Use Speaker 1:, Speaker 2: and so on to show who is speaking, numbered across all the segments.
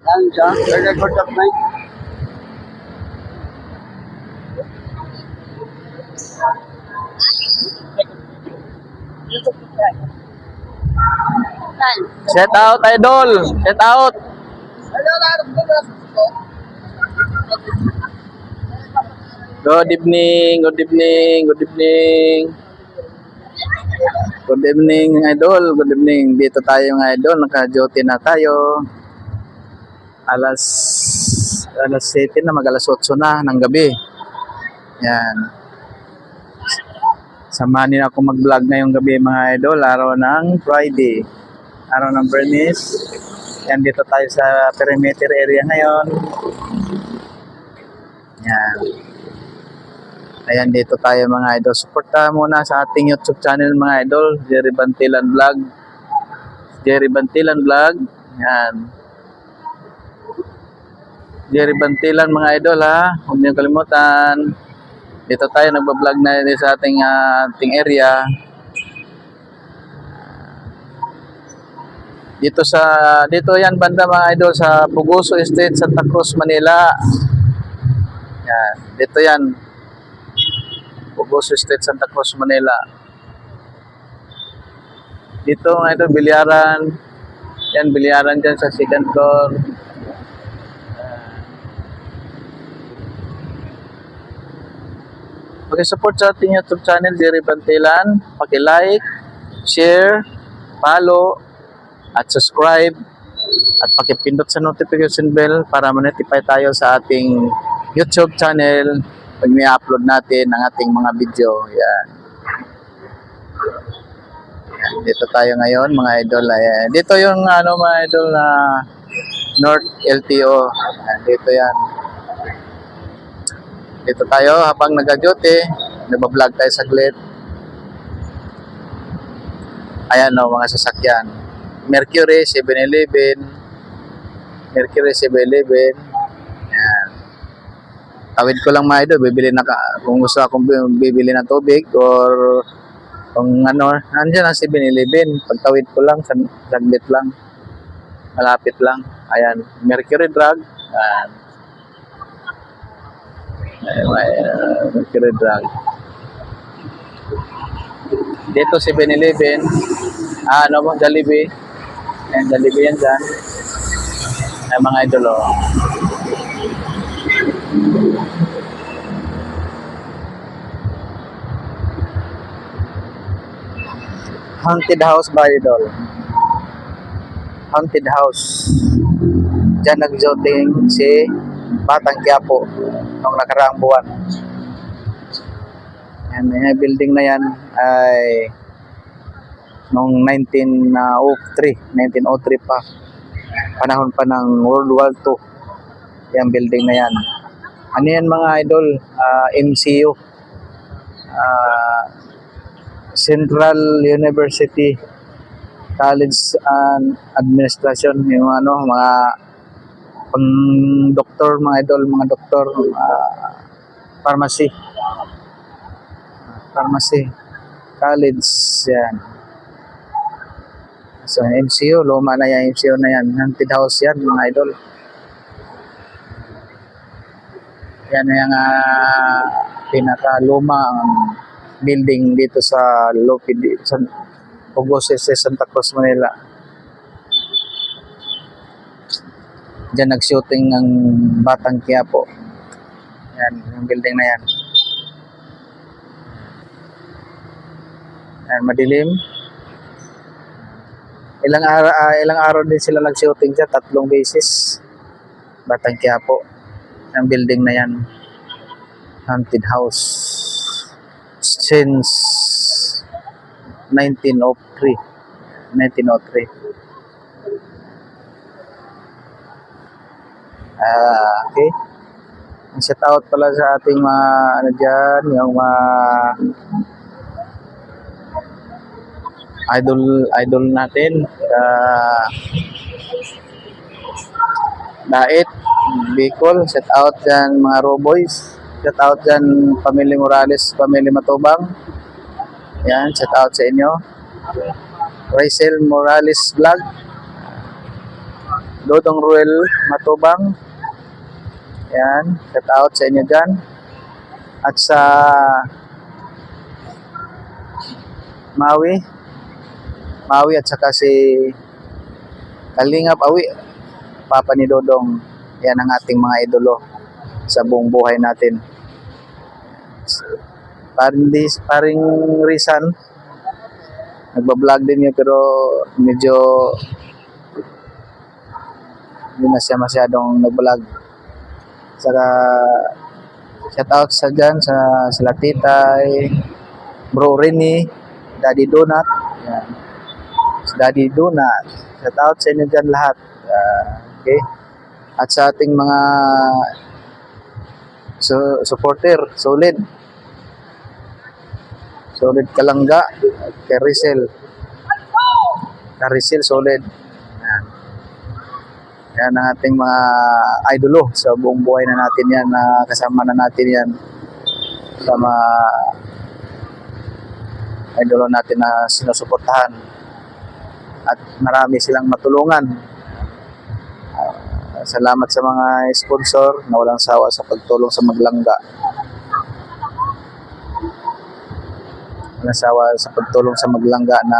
Speaker 1: Yan siya. Record of night.
Speaker 2: Set out, idol. Set out. Good evening, good evening, good evening. Good evening, idol. Good evening. Dito tayo ng idol. Naka-duty na tayo. Alas 7 na, mag-alas 8 na ng gabi. Yan. Samahan niyo ako mag-vlog ngayong gabi mga idol. Araw ng Friday. Araw ng Bernis. Yan, dito tayo sa perimeter area ngayon. Yan. Ayan, dito tayo mga idol. Suporta muna sa ating YouTube channel mga idol. Jerry Bantilan Vlog. Jerry Bantilan Vlog. Yan. Jerry Bantilan mga idol ha. Huwag niyo kalimutan. Dito tayo nagbablog na sa ating area. Dito yan banda mga idol sa Puguso Estate, Santa Cruz, Manila. Yan, dito yan. Puguso Estate, Santa Cruz, Manila. Dito mga idol, bilyaran. Yan, bilyaran dyan sa second floor. Paki-support sa ating YouTube channel, Jerry Bantilan. Paki-like, share, follow, at subscribe. At paki-pindot sa notification bell para ma-notify tayo sa ating YouTube channel pag may upload natin ang ating mga video. Yan. Yan. Dito tayo ngayon mga idol. Ayan. Dito yung mga idol na North LTO. Yan. Dito yan. Dito tayo habang nag-duty, nagbablog tayo saglit. Ayan o, mga sasakyan. Mercury 7-Eleven. Mercury 7-Eleven. Ayan. Tawid ko lang mga idol, kung gusto akong bibili ng tubig or kung nandiyan ang 7-Eleven. Pagtawid ko lang, saglit lang. Malapit lang. Ayan, Mercury Drug. Ayan. Mercury Drug. Dito 7-Eleven. Jollibee. Ayan, Jollibee yan dyan. Ayan mga idol o. Haunted house ba idol? Haunted house. Diyan nag-joting si Batang Quiapo noong nakaraang buwan. Yan, yung building na yan ay noong 1903 pa. Panahon pa ng World War II. Yung building na yan. Ano yan mga idol? MCU. Central University College and Administration. Yung mga doktor, mga idol, mga doktor, pharmacy college yan. So MCU, luma na yan, MCU na yan, haunted house yan mga idol. Yan yung pinakalumang building dito sa Puguso sa Santa Cruz, Manila. Diyan nag-shooting ng Batang Quiapo. Yan, yung building na yan. Yan, madilim. Ilang araw din sila nag-shooting dyan, 3 beses. Batang Quiapo. Yung building na yan. Haunted house. Since 1903. Okay. Shout out pala sa ating mga dyan, yung idol natin. Dait, Bicol. Shout out dyan mga Roboys. Shout out dyan Pamilya Morales, Pamilya Matubang. Yan, shout out sa inyo. Rachel Morales Vlog. Dodong Ruel Matubang. Yan, shout out sa inyo dyan. At sa Maui at saka si Kalingap Awi, Papa ni Dodong. Yan ang ating mga idolo sa buong buhay natin. Paring Rizan, nagbablog din yun pero medyo hindi na siya masyadong nagblog. Saka shout out sa dyan sa sila Titay, Bro Rene, Daddy Donut. Yan. Si Daddy Donut. Shout out sa inyo dyan lahat. Okay. At sa ating mga supporter, solid Kalangga, kay Rizal, solid. Yan. Yan ang ating mga idolo sa buong buhay na natin yan, na kasama na natin yan sa mga idolo natin na sinusuportahan. At marami silang matulungan. Salamat sa mga sponsor na walang sawa sa pagtulong sa Maglangga. Walang sawa sa pagtulong sa Maglangga na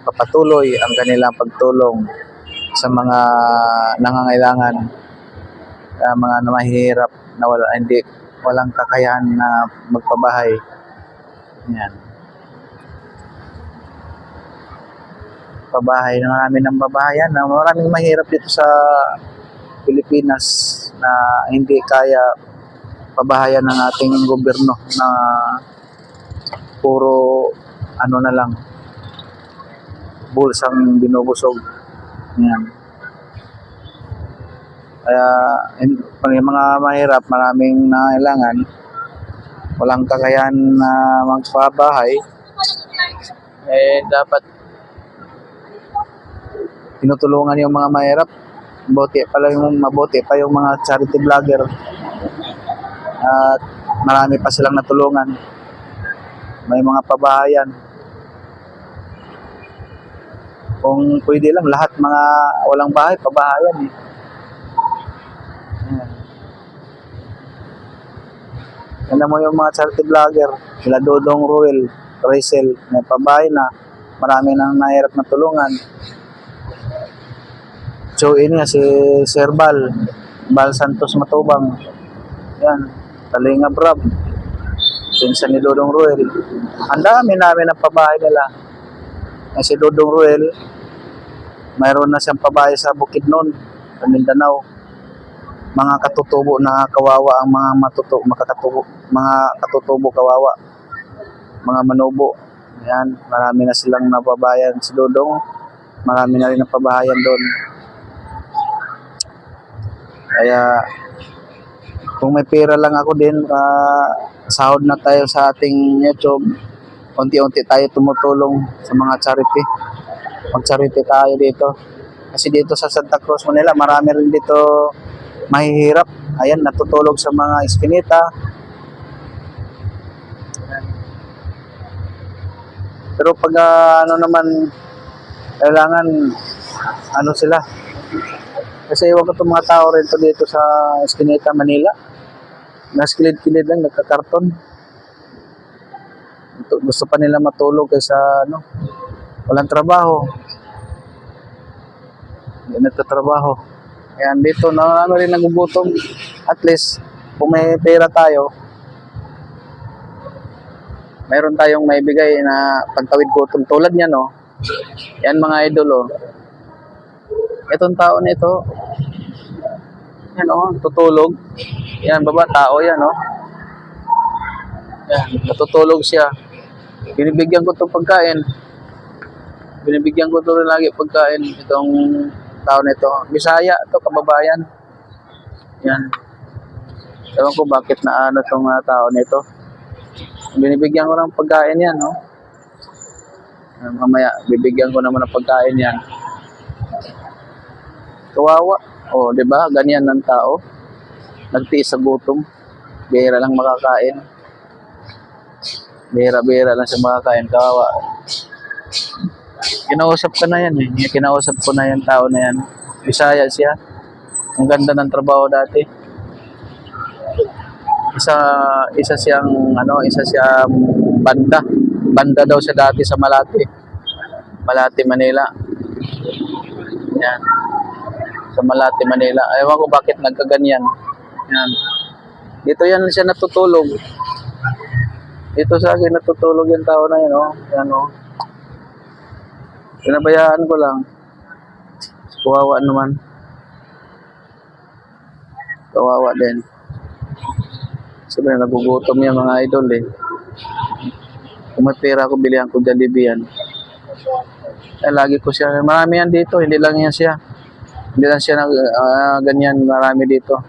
Speaker 2: papatuloy ang kanilang pagtulong sa mga nangangailangan, mga mahihirap na walang kakayahan na magpabahay. Yan. Pabahay na maraming mahirap dito sa Pilipinas na hindi kaya pabahayan ng ating gobyerno, na puro ano na lang, bulsang binubusog. Yan. Kaya pag yung mga mahirap, maraming nangailangan, walang kakayahan na magpabahay, dapat tinutulungan yung mga mahirap. Mabuti pa yung mga charity vlogger, at marami pa silang natulungan. May mga pabahayan. Kung pwede lang, lahat mga walang bahay, pabahayan . Alam mo yung mga charity vlogger, sila Dodong Ruel, Rizal, may pabahay na, marami nang nahirap na tulungan. So ini si Sir Bal Santos Matubang. Yan, Kalingap Rab, pinsan ni Dodong Ruel. Ang dami namin ang pabahay nila. Si Dodong Ruel, mayroon na siyang pabahay sa Bukidnon, sa Mindanao. Mga katutubo na kawawa ang mga katutubo kawawa, mga manubo. Yan, marami na silang napabayan. Si Dodong, marami na rin napabahayan doon. Kaya kung may pera lang ako din, sahod na tayo sa ating YouTube, unti-unti tayo tumutulong sa mga charity. Mag-charity tayo dito. Kasi dito sa Santa Cruz, Manila, marami rin dito mahihirap. Ayan, natutulog sa mga iskinita. Pero pag kailangan sila. Kasi iwan ko itong mga tao rin dito sa Eskinita, Manila. Naskilid-kilid lang, nagkakarton. Gusto pa nila matulog kaysa walang trabaho. Hindi nagtatrabaho. Ayan, dito na rin nagugutom. At least, kung may pera tayo, mayroon tayong maibigay na pantawid gutom. Tulad niya, yan mga idolo. Itong tao nito, yan tutulog. Yan, tao yan, Yan, natutulog siya. Binibigyan ko itong pagkain. Binibigyan ko ito rin lagi pagkain. Itong tao nito. Bisaya, ito, kababayan. Yan. Ewan ko bakit na itong tao nito. Binibigyan ko ng pagkain yan, Mamaya, bibigyan ko naman ng pagkain yan. Kawawa. Di ba? Ganyan ng tao. Nagtiis sa gutom. Bihira lang makakain. Bihira-bihira lang siya makakain. Kawawa. Kinausap ko na yan . Kinausap ko na yung tao na yan. Bisaya siya. Ang ganda ng trabaho dati. Isa siyang banda. Banda daw siya dati sa Malate. Malate, Manila. Yan. Sa Malate, Manila. Ewan ko bakit nagkaganyan. Yan. Dito yan siya natutulog. Dito sa akin natutulog yung tao na yun, oh. Yan, oh. Pinabayaan ko lang. Kawawa naman. Kawawa din. Sabi na nagugutom yan mga idol eh. Kung may pera ko, bilihan ko Jollibee yan. Lagi ko siya. Marami yan dito. Hindi lang yan siya. Hindi lang siya ganyan. Marami dito.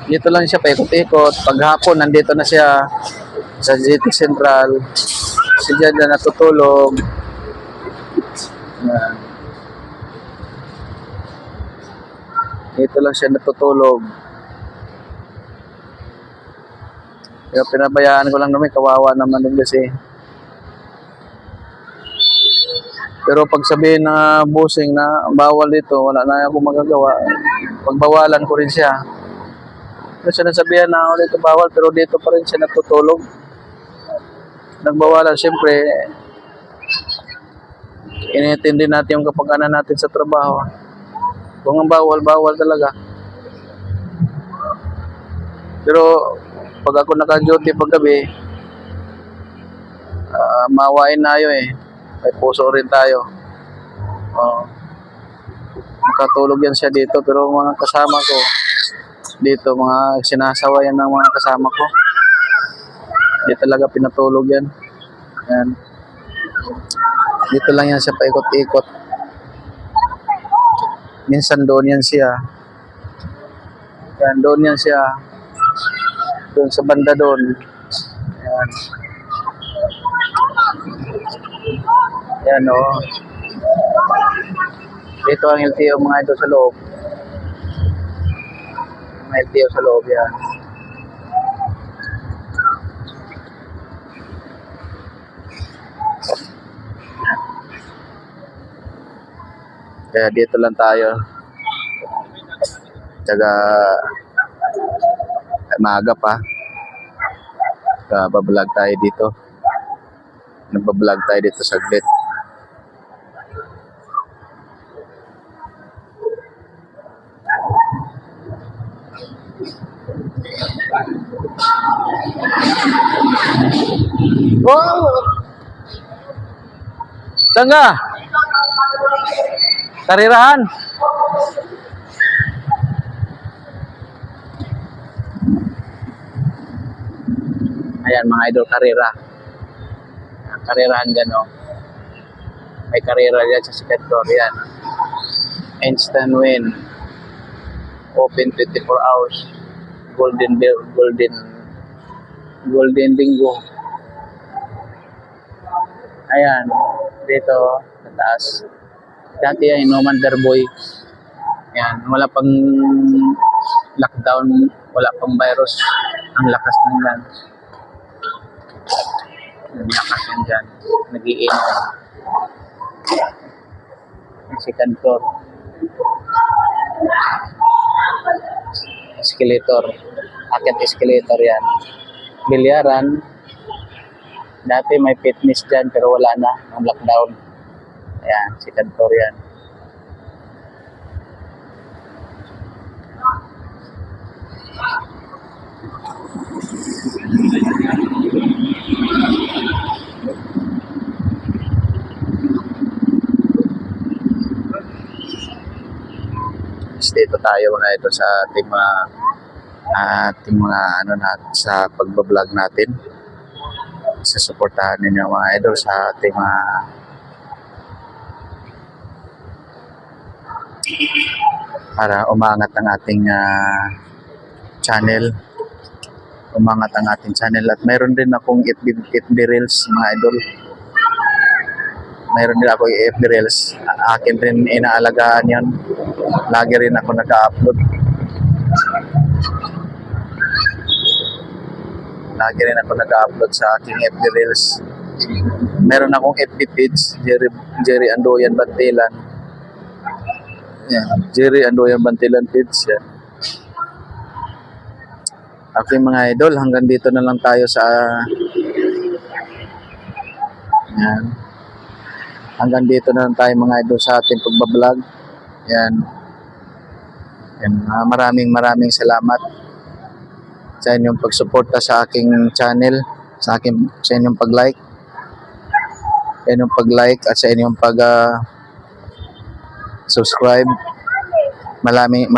Speaker 2: Dito lang siya paikot-ikot. Paghapon, nandito na siya sa City Central. Si dyan na natutulog. Yan. Dito lang siya natutulog. Kaya pinabayaan ko lang naman, kawawa naman din kasi. Pero pag sabihin na busing na bawal dito, wala na ako magagawa. Pagbawalan ko rin siya. Kasi nasabihan na ako dito bawal, pero dito pa rin siya natutulog. Nagbawalan, siyempre, inintindi natin yung kapag-anan natin sa trabaho. Kung ang bawal, bawal talaga. Pero, pag ako naka-duty paggabi, mawain na yun eh. May puso rin tayo. Makatulog yan siya dito, pero mga kasama ko, dito, mga sinasawa yan ng mga kasama ko. Hindi talaga pinatulog yan. Yan. Dito lang yan siya paikot-ikot. Minsan doon yan siya. Yan, doon yan siya. Doon sa banda doon. Yan. Yan o. Oh. Dito ang LTO mga ito sa loob. Mga LTO sa loob yan. Kaya dito lang tayo. Tsaga maaga pa. Bablog tayo dito. Nagbablog tayo dito saglit. Wow! Saan ka? Karirahan? Ayan mga idol, karira. Karirahan dyan o. May karira dyan sa Sector. Yan. Instant win. Open 24 hours. Golden bingo. Ayan. Dito, sa taas. Dati yan, Inuman Darboy. Yan. Wala pang lockdown. Wala pang virus. Ang lakas ng yan. Ang lakas yan dyan. Nag-iinom. Ang second floor. Escalator. Akit escalator yan. Bilyaran. Dati may fitness dyan pero wala na. Ang lockdown. Ayan. Second floor yan. Dito tayo mga ito sa ating mga sa pagbablog natin. Susuportahan ninyo mga idol sa ating para umangat ang ating channel. Umangat ang ating channel at mayroon din akong FB Reels mga idol. Mayroon din ako FB Reels. Akin rin inaalagaan yan. Lagi rin ako nag-upload. Lagi rin ako nag-upload sa aking FB Reels. Meron akong FB page, Jerry Andoyan Bantilan. Yan, Jerry Andoyan Bantilan page. Yan. Okay mga idol, hanggang dito na lang tayo sa yan. Hanggang dito na lang tayo mga idol sa ating pagbablog. Yan. Yan. Maraming salamat sa inyong pagsuporta sa aking channel, sa inyong pag-like, at sa inyong subscribe. Maraming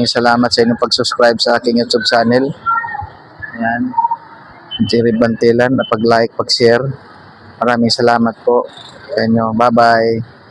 Speaker 2: salamat sa inyong pag-subscribe sa aking YouTube channel. Ayan. Jerry Bantilan, pag-like, pag-share. Maraming salamat po sa inyo. Bye-bye.